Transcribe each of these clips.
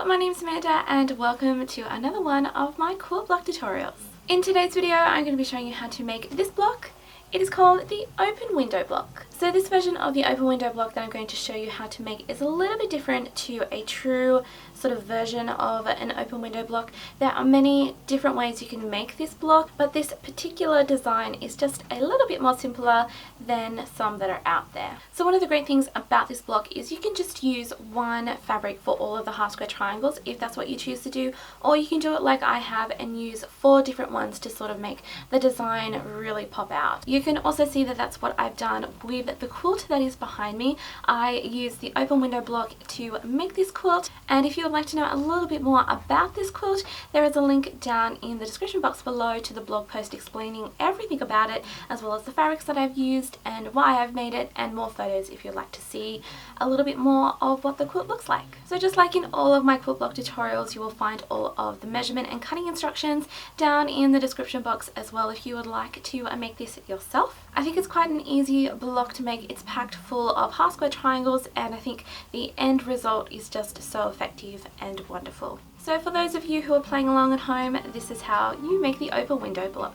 my name's Amanda and welcome to another one of my quilt block tutorials. In today's video I'm going to be showing you how to make this block. It is called the open window block. So this version of the open window block that I'm going to show you how to make is a little bit different to a true sort of version of an open window block. There are many different ways you can make this block, but this particular design is just a little bit more simpler than some that are out there. So one of the great things about this block is you can just use one fabric for all of the half square triangles if that's what you choose to do, or you can do it like I have and use 4 different ones to sort of make the design really pop out. You can also see that that's what I've done with the quilt that is behind me. I used the open window block to make this quilt, and if you would like to know a little bit more about this quilt, there is a link down in the description box below to the blog post explaining everything about it, as well as the fabrics that I've used and why I've made it, and more photos if you'd like to see a little bit more of what the quilt looks like. So just like in all of my quilt block tutorials, you will find all of the measurement and cutting instructions down in the description box as well if you would like to make this yourself. I think it's quite an easy block to make. It's packed full of half square triangles, and I think the end result is just so effective and wonderful. So for those of you who are playing along at home, this is how you make the open window block.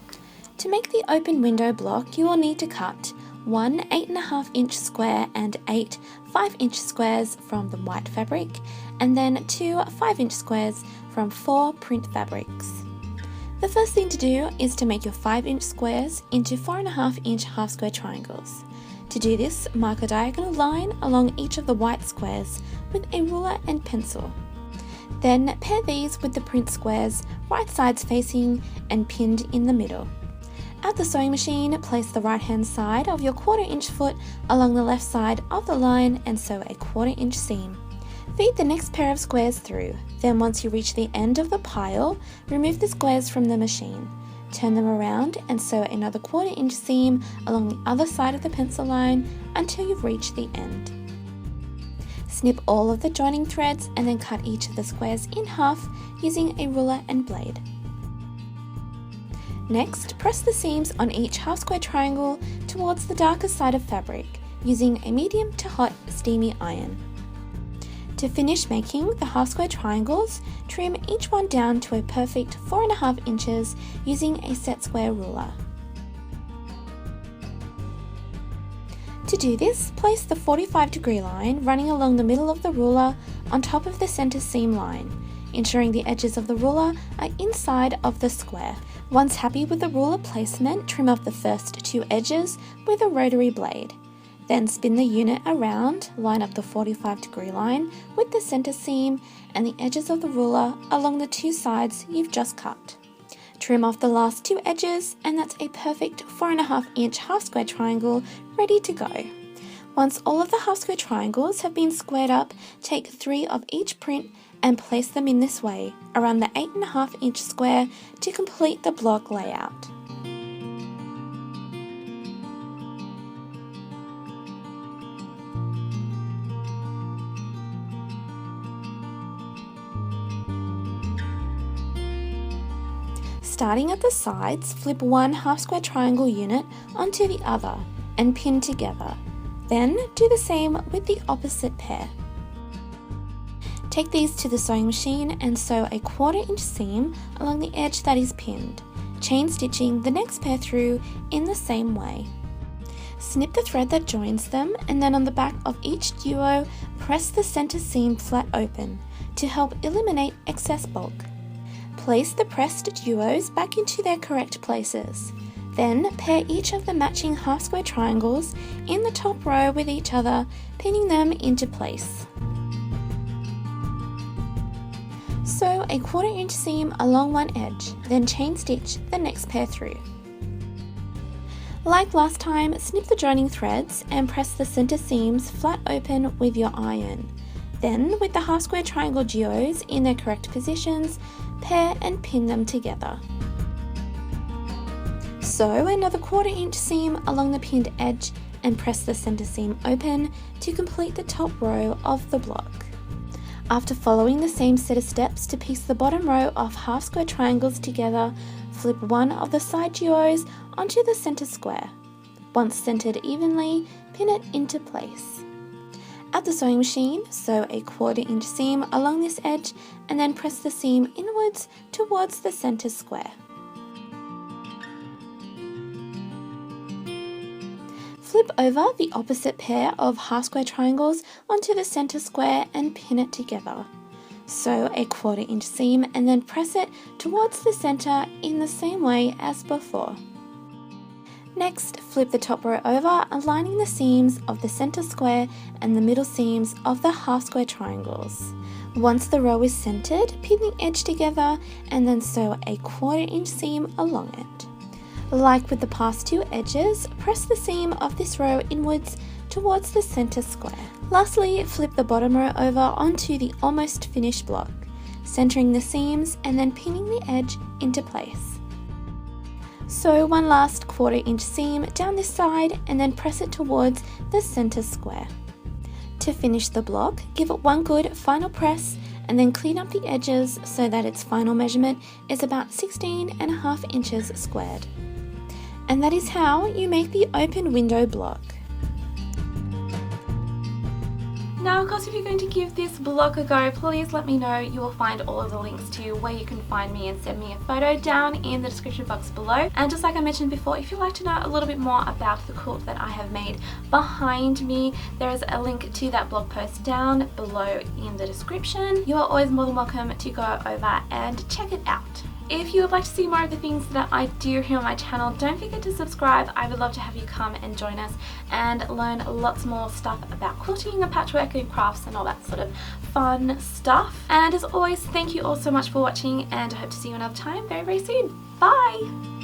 To make the open window block, you will need to cut 1 8.5 inch square and 8 5-inch squares from the white fabric, and then 2 5-inch squares from 4 print fabrics. The first thing to do is to make your 5-inch squares into 4.5-inch half square triangles. To do this, mark a diagonal line along each of the white squares with a ruler and pencil. Then pair these with the print squares, right sides facing and pinned in the middle. At the sewing machine, place the right hand side of your 1/4 inch foot along the left side of the line and sew a 1/4 inch seam. Feed the next pair of squares through. Then once you reach the end of the pile, remove the squares from the machine. Turn them around and sew another 1/4 inch seam along the other side of the pencil line until you've reached the end. Snip all of the joining threads and then cut each of the squares in half using a ruler and blade. Next, press the seams on each half square triangle towards the darker side of fabric using a medium to hot steamy iron. To finish making the half square triangles, trim each one down to a perfect 4.5 inches using a set square ruler. To do this, place the 45-degree line running along the middle of the ruler on top of the center seam line, ensuring the edges of the ruler are inside of the square. Once happy with the ruler placement, trim off the first 2 edges with a rotary blade. Then spin the unit around, line up the 45-degree line with the center seam and the edges of the ruler along the 2 sides you've just cut. Trim off the last 2 edges, and that's a perfect 4.5-inch half square triangle ready to go. Once all of the half square triangles have been squared up, take 3 of each print and place them in this way around the 8.5-inch square to complete the block layout. Starting at the sides, flip one half square triangle unit onto the other and pin together. Then do the same with the opposite pair. Take these to the sewing machine and sew a 1/4 inch seam along the edge that is pinned, chain stitching the next pair through in the same way. Snip the thread that joins them, and then on the back of each duo, press the center seam flat open to help eliminate excess bulk. Place the pressed duos back into their correct places. Then pair each of the matching half square triangles in the top row with each other, pinning them into place. Sew a 1/4 inch seam along one edge, then chain stitch the next pair through. Like last time, snip the joining threads and press the center seams flat open with your iron. Then, with the half square triangle duos in their correct positions, pair and pin them together. Sew another 1/4 inch seam along the pinned edge and press the center seam open to complete the top row of the block. After following the same set of steps to piece the bottom row of half square triangles together, flip one of the side duos onto the center square. Once centered evenly, pin it into place. at the sewing machine, sew a 1/4 inch seam along this edge and then press the seam inwards towards the center square. Flip over the opposite pair of half square triangles onto the center square and pin it together. Sew a 1/4 inch seam and then press it towards the center in the same way as before. Next, flip the top row over, aligning the seams of the center square and the middle seams of the half square triangles. Once the row is centered, pin the edge together and then sew a 1/4 inch seam along it. Like with the past two edges, press the seam of this row inwards towards the center square. Lastly, flip the bottom row over onto the almost finished block, centering the seams and then pinning the edge into place. Sew one last 1/4 inch seam down this side and then press it towards the center square. To finish the block, give it one good final press and then clean up the edges so that its final measurement is about 16.5 inches squared. And that is how you make the open window block. Now, of course, if you're going to give this block a go, please let me know. You will find all of the links to where you can find me and send me a photo down in the description box below. And just like I mentioned before, if you'd like to know a little bit more about the quilt that I have made behind me, there is a link to that blog post down below in the description. You are always more than welcome to go over and check it out. If you would like to see more of the things that I do here on my channel, don't forget to subscribe. I would love to have you come and join us and learn lots more stuff about quilting and patchwork and crafts and all that sort of fun stuff. And as always, thank you all so much for watching, and I hope to see you another time very, very soon. Bye!